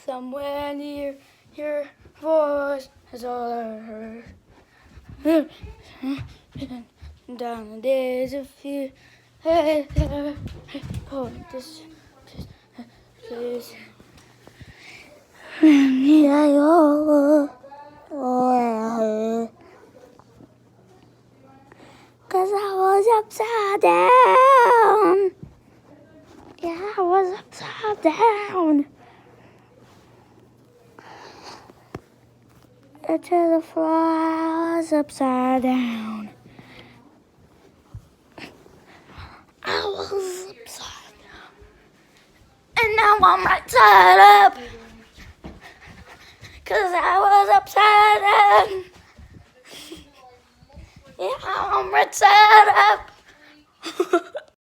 somewhere near your voice is all I heard. Down the days of fear, pulling this place. Yeah, cause I was upside down. Yeah, I was upside down. Until the floor I was upside down. I was upside down. And now I'm right side up. Cause I was upside down. Yeah, I'm right side up.